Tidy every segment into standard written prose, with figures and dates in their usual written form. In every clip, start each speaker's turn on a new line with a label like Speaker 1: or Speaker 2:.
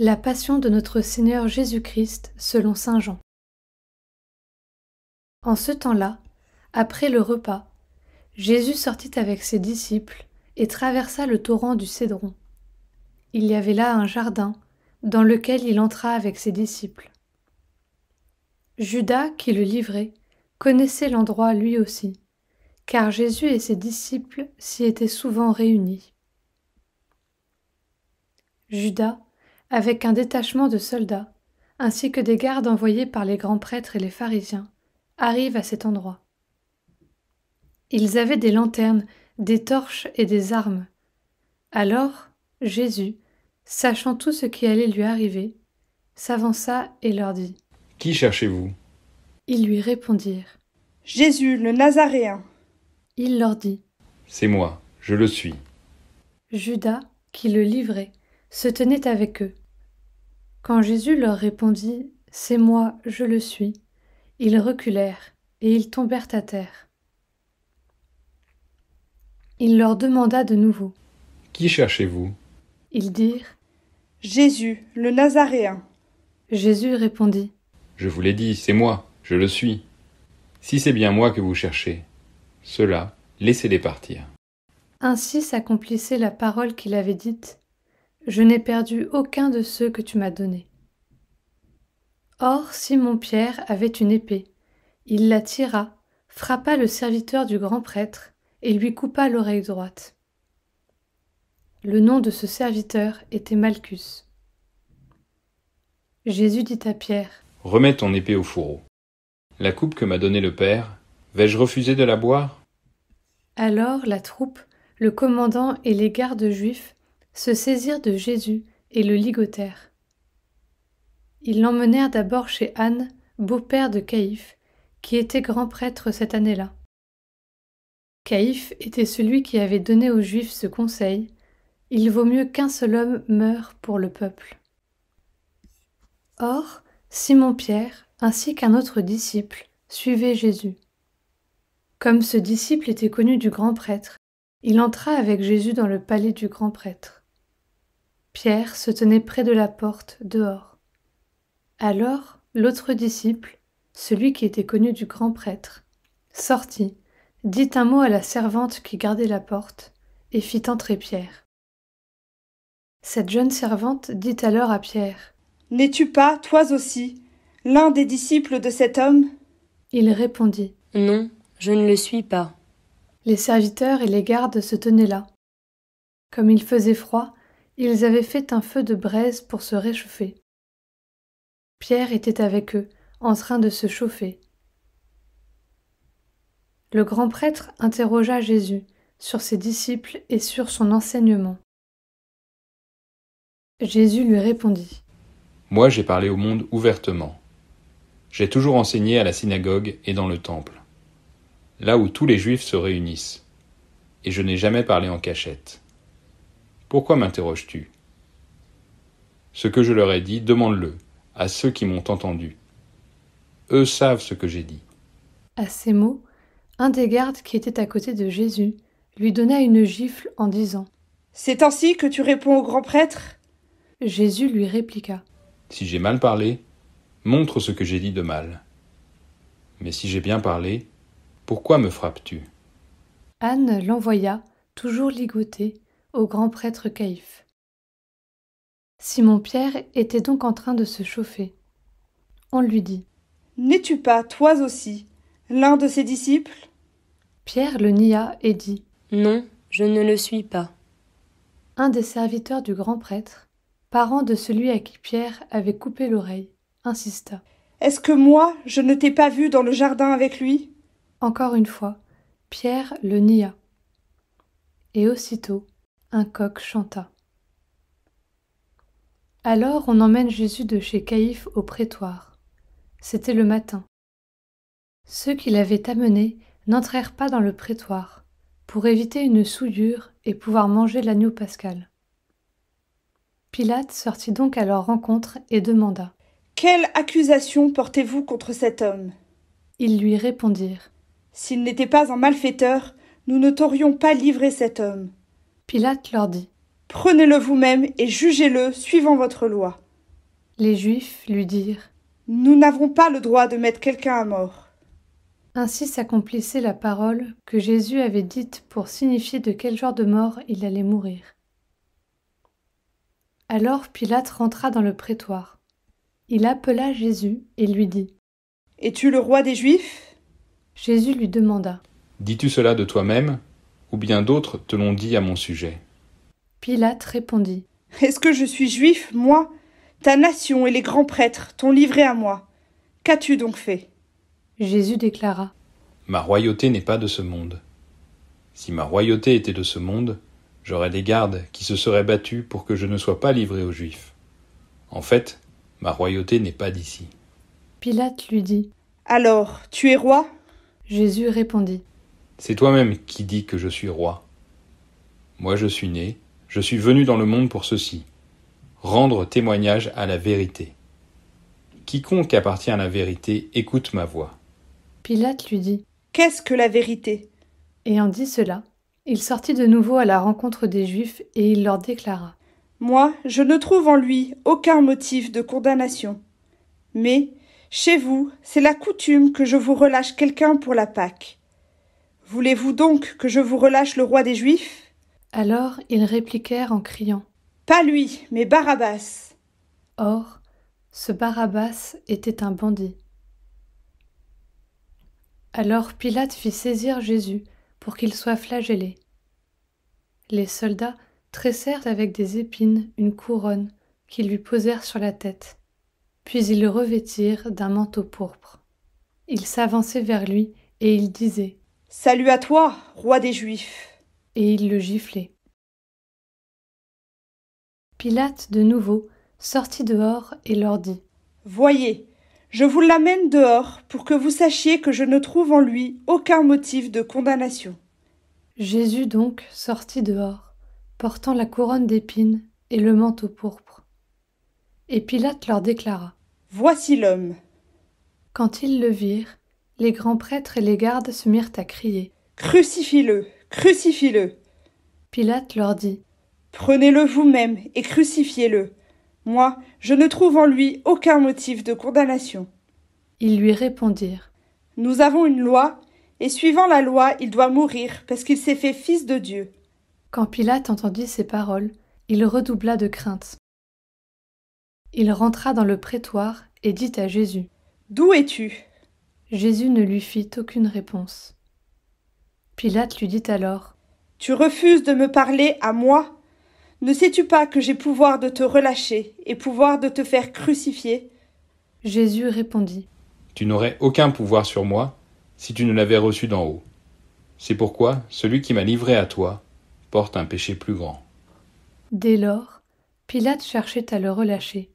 Speaker 1: La Passion de notre Seigneur Jésus-Christ selon saint Jean. En ce temps-là, après le repas, Jésus sortit avec ses disciples et traversa le torrent du Cédron. Il y avait là un jardin, dans lequel il entra avec ses disciples. Judas, qui le livrait, connaissait l'endroit lui aussi, car Jésus et ses disciples s'y étaient souvent réunis. Judas, avec un détachement de soldats, ainsi que des gardes envoyés par les grands prêtres et les pharisiens, arrive à cet endroit. Ils avaient des lanternes, des torches et des armes. Alors, Jésus, sachant tout ce qui allait lui arriver, s'avança et leur dit :
Speaker 2: « Qui cherchez-vous ? »
Speaker 1: Ils lui répondirent :
Speaker 3: « Jésus, le Nazaréen. »
Speaker 1: Il leur dit :
Speaker 2: « C'est moi, je le suis. »
Speaker 1: Judas, qui le livrait, se tenait avec eux. Quand Jésus leur répondit : « C'est moi, je le suis », ils reculèrent et ils tombèrent à terre. Il leur demanda de nouveau :
Speaker 2: « Qui cherchez-vous ? »
Speaker 1: Ils dirent :
Speaker 3: « Jésus, le Nazaréen. »
Speaker 1: Jésus répondit :
Speaker 2: « Je vous l'ai dit, c'est moi, je le suis. Si c'est bien moi que vous cherchez, ceux-là, laissez-les partir. »
Speaker 1: Ainsi s'accomplissait la parole qu'il avait dite : « Je n'ai perdu aucun de ceux que tu m'as donnés. » Or, Simon-Pierre avait une épée. Il la tira, frappa le serviteur du grand prêtre et lui coupa l'oreille droite. Le nom de ce serviteur était Malchus. Jésus dit à Pierre :
Speaker 2: « Remets ton épée au fourreau. La coupe que m'a donnée le Père, vais-je refuser de la boire ?»
Speaker 1: Alors la troupe, le commandant et les gardes juifs se saisirent de Jésus et le ligotèrent. Ils l'emmenèrent d'abord chez Anne, beau-père de Caïphe, qui était grand prêtre cette année-là. Caïphe était celui qui avait donné aux Juifs ce conseil : il vaut mieux qu'un seul homme meure pour le peuple. Or, Simon-Pierre, ainsi qu'un autre disciple, suivaient Jésus. Comme ce disciple était connu du grand prêtre, il entra avec Jésus dans le palais du grand prêtre. Pierre se tenait près de la porte, dehors. Alors, l'autre disciple, celui qui était connu du grand prêtre, sortit, dit un mot à la servante qui gardait la porte, et fit entrer Pierre. Cette jeune servante dit alors à Pierre : «
Speaker 3: N'es-tu pas, toi aussi, l'un des disciples de cet homme ?»
Speaker 1: Il répondit :
Speaker 4: « Non, je ne le suis pas. »
Speaker 1: Les serviteurs et les gardes se tenaient là. Comme il faisait froid, ils avaient fait un feu de braise pour se réchauffer. Pierre était avec eux, en train de se chauffer. Le grand prêtre interrogea Jésus sur ses disciples et sur son enseignement. Jésus lui répondit :
Speaker 2: « Moi j'ai parlé au monde ouvertement. J'ai toujours enseigné à la synagogue et dans le temple, là où tous les Juifs se réunissent, et je n'ai jamais parlé en cachette. Pourquoi m'interroges-tu ? Ce que je leur ai dit, demande-le à ceux qui m'ont entendu. Eux savent ce que j'ai dit. »
Speaker 1: À ces mots, un des gardes qui était à côté de Jésus lui donna une gifle en disant : «
Speaker 3: C'est ainsi que tu réponds au grand prêtre ? »
Speaker 1: Jésus lui répliqua :
Speaker 2: « Si j'ai mal parlé, montre ce que j'ai dit de mal. Mais si j'ai bien parlé, pourquoi me frappes-tu ? »
Speaker 1: Anne l'envoya, toujours ligotée, au grand prêtre Caïphe. Simon-Pierre était donc en train de se chauffer. On lui dit :
Speaker 3: « N'es-tu pas, toi aussi, l'un de ses disciples ?»
Speaker 1: Pierre le nia et dit :
Speaker 4: « Non, je ne le suis pas. »
Speaker 1: Un des serviteurs du grand prêtre, parent de celui à qui Pierre avait coupé l'oreille, insista :
Speaker 3: « Est-ce que moi, je ne t'ai pas vu dans le jardin avec lui ?»
Speaker 1: Encore une fois, Pierre le nia. Et aussitôt, un coq chanta. Alors on emmène Jésus de chez Caïphe au prétoire. C'était le matin. Ceux qui l'avaient amené n'entrèrent pas dans le prétoire, pour éviter une souillure et pouvoir manger l'agneau pascal. Pilate sortit donc à leur rencontre et demanda :
Speaker 3: « Quelle accusation portez-vous contre cet homme ?»
Speaker 1: Ils lui répondirent :
Speaker 3: « S'il n'était pas un malfaiteur, nous ne t'aurions pas livré cet homme. »
Speaker 1: Pilate leur dit :
Speaker 3: « Prenez-le vous-même et jugez-le suivant votre loi. »
Speaker 1: Les Juifs lui dirent:
Speaker 3: Nous n'avons pas le droit de mettre quelqu'un à mort.
Speaker 1: Ainsi s'accomplissait la parole que Jésus avait dite pour signifier de quel genre de mort il allait mourir. Alors Pilate rentra dans le prétoire. Il appela Jésus et lui dit:
Speaker 3: Es-tu le roi des Juifs?
Speaker 1: Jésus lui demanda:
Speaker 2: Dis-tu cela de toi-même, ou bien d'autres te l'ont dit à mon sujet?
Speaker 1: Pilate répondit:
Speaker 3: Est-ce que je suis juif, moi? Ta nation et les grands prêtres t'ont livré à moi. Qu'as-tu donc fait?
Speaker 1: Jésus déclara:
Speaker 2: Ma royauté n'est pas de ce monde. Si ma royauté était de ce monde, j'aurais des gardes qui se seraient battus pour que je ne sois pas livré aux Juifs. En fait, ma royauté n'est pas d'ici.
Speaker 1: Pilate lui dit:
Speaker 3: Alors, tu es roi?
Speaker 1: Jésus répondit:
Speaker 2: C'est toi-même qui dis que je suis roi. Moi je suis né, je suis venu dans le monde pour ceci, rendre témoignage à la vérité. Quiconque appartient à la vérité écoute ma voix.
Speaker 1: Pilate lui dit:
Speaker 3: Qu'est-ce que la vérité?
Speaker 1: Ayant dit cela, il sortit de nouveau à la rencontre des Juifs et il leur déclara:
Speaker 3: Moi, je ne trouve en lui aucun motif de condamnation. Mais, chez vous, c'est la coutume que je vous relâche quelqu'un pour la Pâque. Voulez-vous donc que je vous relâche le roi des Juifs?
Speaker 1: Alors ils répliquèrent en criant:
Speaker 3: Pas lui, mais Barabbas.
Speaker 1: Or, ce Barabbas était un bandit. Alors Pilate fit saisir Jésus pour qu'il soit flagellé. Les soldats tressèrent avec des épines une couronne qu'ils lui posèrent sur la tête, puis ils le revêtirent d'un manteau pourpre. Ils s'avançaient vers lui et ils disaient:
Speaker 3: Salut à toi, roi des Juifs.
Speaker 1: Et ils le giflaient. Pilate, de nouveau, sortit dehors et leur dit:
Speaker 3: Voyez, je vous l'amène dehors pour que vous sachiez que je ne trouve en lui aucun motif de condamnation.
Speaker 1: Jésus donc sortit dehors, portant la couronne d'épines et le manteau pourpre. Et Pilate leur déclara:
Speaker 3: Voici l'homme.
Speaker 1: Quand ils le virent, les grands prêtres et les gardes se mirent à crier.
Speaker 3: Crucifie-le, crucifie-le.
Speaker 1: Pilate leur dit:
Speaker 3: Prenez-le vous-même et crucifiez-le. Moi, je ne trouve en lui aucun motif de condamnation.
Speaker 1: Ils lui répondirent:
Speaker 3: Nous avons une loi, et suivant la loi, il doit mourir parce qu'il s'est fait fils de Dieu.
Speaker 1: Quand Pilate entendit ces paroles, il redoubla de crainte. Il rentra dans le prétoire et dit à Jésus:
Speaker 3: D'où es-tu?
Speaker 1: Jésus ne lui fit aucune réponse. Pilate lui dit alors:
Speaker 3: Tu refuses de me parler à moi? Ne sais-tu pas que j'ai pouvoir de te relâcher et pouvoir de te faire crucifier?
Speaker 1: Jésus répondit:
Speaker 2: Tu n'aurais aucun pouvoir sur moi si tu ne l'avais reçu d'en haut. C'est pourquoi celui qui m'a livré à toi porte un péché plus grand.
Speaker 1: Dès lors, Pilate cherchait à le relâcher.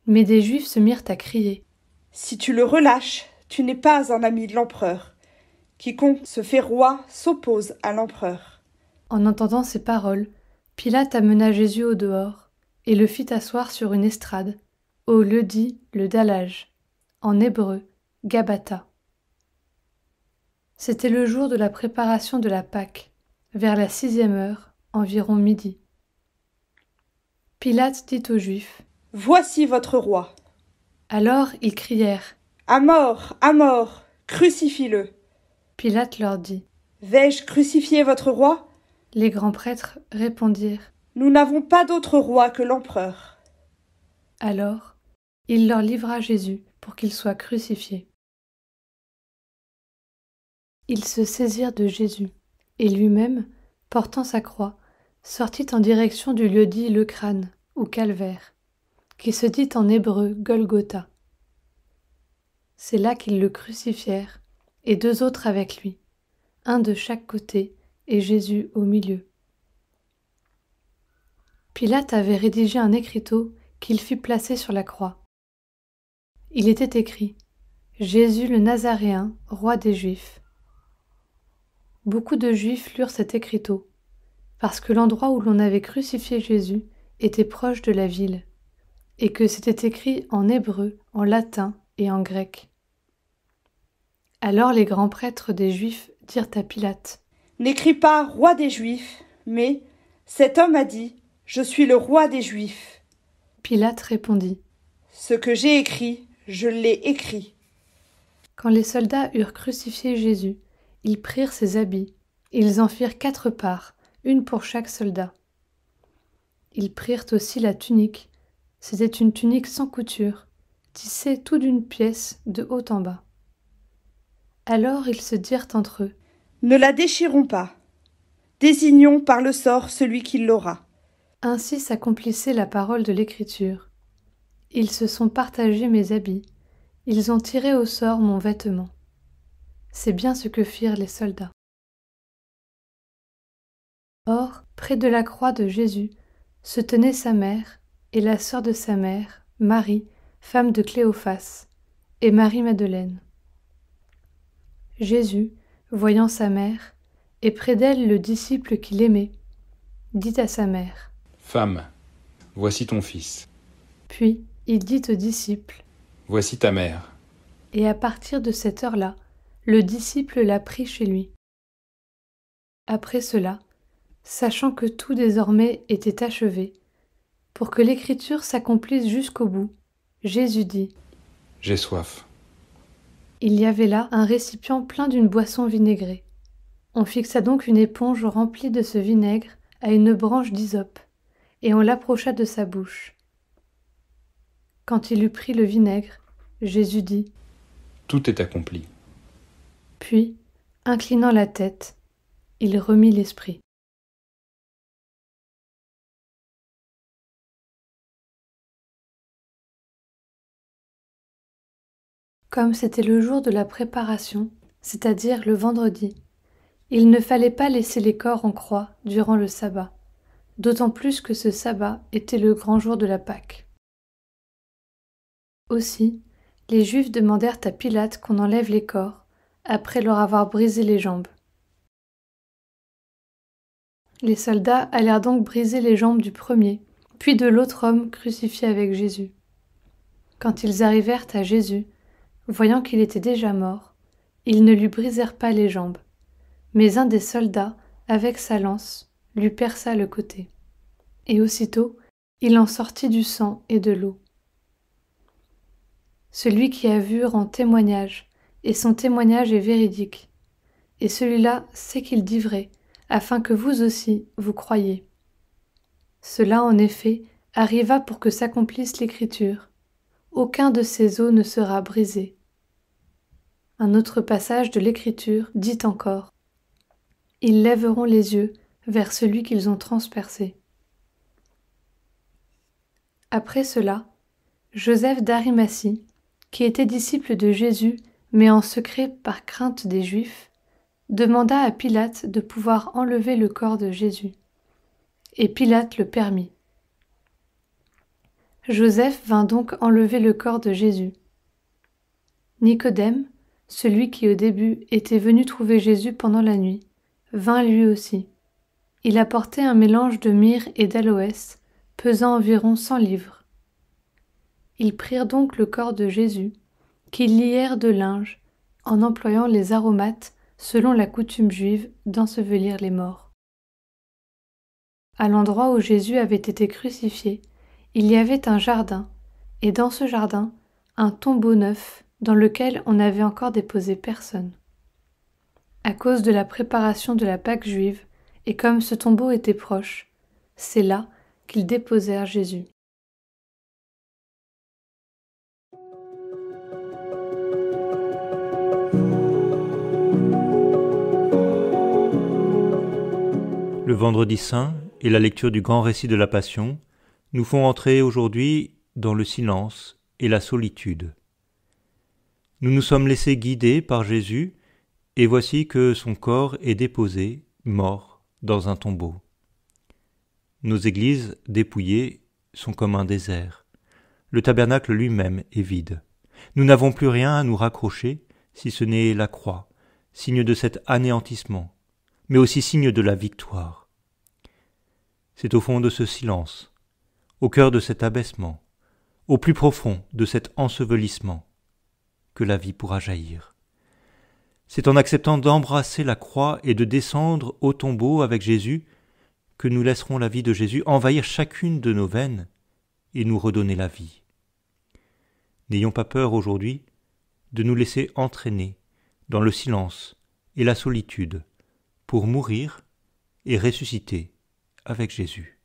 Speaker 1: Mais des Juifs se mirent à crier:
Speaker 3: Si tu le relâches, tu n'es pas un ami de l'empereur. Quiconque se fait roi s'oppose à l'empereur.
Speaker 1: En entendant ces paroles, Pilate amena Jésus au dehors et le fit asseoir sur une estrade, au lieu dit le dallage, en hébreu, Gabbatha. C'était le jour de la préparation de la Pâque, vers la 6e heure, environ midi. Pilate dit aux Juifs:
Speaker 3: Voici votre roi.
Speaker 1: Alors ils crièrent:
Speaker 3: À mort, crucifie-le.
Speaker 1: Pilate leur dit:
Speaker 3: Vais-je crucifier votre roi?
Speaker 1: Les grands prêtres répondirent:
Speaker 3: Nous n'avons pas d'autre roi que l'empereur.
Speaker 1: Alors il leur livra Jésus pour qu'il soit crucifié. Ils se saisirent de Jésus, et lui-même, portant sa croix, sortit en direction du lieu dit le crâne, ou calvaire, qui se dit en hébreu Golgotha. C'est là qu'ils le crucifièrent, et 2 autres avec lui, un de chaque côté, et Jésus au milieu. Pilate avait rédigé un écriteau qu'il fit placer sur la croix. Il était écrit: Jésus le Nazaréen, roi des Juifs. Beaucoup de Juifs lurent cet écriteau, parce que l'endroit où l'on avait crucifié Jésus était proche de la ville, et que c'était écrit en hébreu, en latin et en grec. Alors les grands prêtres des Juifs dirent à Pilate:
Speaker 3: N'écris pas roi des Juifs, mais cet homme a dit: Je suis le roi des Juifs.
Speaker 1: Pilate répondit:
Speaker 3: Ce que j'ai écrit, je l'ai écrit. »
Speaker 1: Quand les soldats eurent crucifié Jésus, ils prirent ses habits. Ils en firent 4 parts, une pour chaque soldat. Ils prirent aussi la tunique. C'était une tunique sans couture, tissée tout d'une pièce de haut en bas. Alors ils se dirent entre eux:
Speaker 3: « Ne la déchirons pas. Désignons par le sort celui qui l'aura. »
Speaker 1: Ainsi s'accomplissait la parole de l'Écriture. Ils se sont partagés mes habits. Ils ont tiré au sort mon vêtement. C'est bien ce que firent les soldats. Or, près de la croix de Jésus, se tenait sa mère et la sœur de sa mère, Marie, femme de Cléophas, et Marie-Madeleine. Jésus, voyant sa mère, et près d'elle le disciple qu'il aimait, dit à sa mère:
Speaker 2: « Femme, voici ton fils. »
Speaker 1: Puis il dit au disciple:
Speaker 2: « Voici ta mère. »
Speaker 1: Et à partir de cette heure-là, le disciple l'a pris chez lui. Après cela, sachant que tout désormais était achevé, pour que l'Écriture s'accomplisse jusqu'au bout, Jésus dit:
Speaker 2: « J'ai soif. »
Speaker 1: Il y avait là un récipient plein d'une boisson vinaigrée. On fixa donc une éponge remplie de ce vinaigre à une branche d'hysope, et on l'approcha de sa bouche. Quand il eut pris le vinaigre, Jésus dit:
Speaker 2: « Tout est accompli. »
Speaker 1: Puis, inclinant la tête, il remit l'esprit. Comme c'était le jour de la préparation, c'est-à-dire le vendredi, il ne fallait pas laisser les corps en croix durant le sabbat, d'autant plus que ce sabbat était le grand jour de la Pâque. Aussi, les Juifs demandèrent à Pilate qu'on enlève les corps, après leur avoir brisé les jambes. Les soldats allèrent donc briser les jambes du premier, puis de l'autre homme crucifié avec Jésus. Quand ils arrivèrent à Jésus, voyant qu'il était déjà mort, ils ne lui brisèrent pas les jambes, mais un des soldats, avec sa lance, lui perça le côté. Et aussitôt, il en sortit du sang et de l'eau. Celui qui a vu rend témoignage, et son témoignage est véridique. Et celui-là sait qu'il dit vrai, afin que vous aussi vous croyiez. Cela, en effet, arriva pour que s'accomplisse l'Écriture. Aucun de ces os ne sera brisé. Un autre passage de l'Écriture dit encore: Ils lèveront les yeux vers celui qu'ils ont transpercé. Après cela, Joseph d'Arimathie, qui était disciple de Jésus, mais en secret par crainte des Juifs, demanda à Pilate de pouvoir enlever le corps de Jésus. Et Pilate le permit. Joseph vint donc enlever le corps de Jésus. Nicodème, celui qui au début était venu trouver Jésus pendant la nuit, vint lui aussi. Il apportait un mélange de myrrhe et d'aloès, pesant environ 100 livres. Ils prirent donc le corps de Jésus, qu'ils lièrent de linge, en employant les aromates selon la coutume juive d'ensevelir les morts. À l'endroit où Jésus avait été crucifié, il y avait un jardin, et dans ce jardin, un tombeau neuf dans lequel on n'avait encore déposé personne. À cause de la préparation de la Pâque juive, et comme ce tombeau était proche, c'est là qu'ils déposèrent Jésus.
Speaker 5: Le vendredi saint et la lecture du grand récit de la Passion nous font entrer aujourd'hui dans le silence et la solitude. Nous nous sommes laissés guider par Jésus, et voici que son corps est déposé, mort, dans un tombeau. Nos églises, dépouillées, sont comme un désert. Le tabernacle lui-même est vide. Nous n'avons plus rien à nous raccrocher, si ce n'est la croix, signe de cet anéantissement, mais aussi signe de la victoire. C'est au fond de ce silence, au cœur de cet abaissement, au plus profond de cet ensevelissement, que la vie pourra jaillir. C'est en acceptant d'embrasser la croix et de descendre au tombeau avec Jésus que nous laisserons la vie de Jésus envahir chacune de nos veines et nous redonner la vie. N'ayons pas peur aujourd'hui de nous laisser entraîner dans le silence et la solitude pour mourir et ressusciter avec Jésus.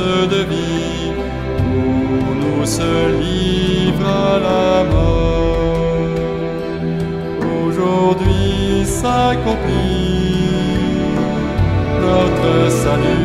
Speaker 6: De vie, pour nous se livre à la mort. Aujourd'hui s'accomplit notre salut.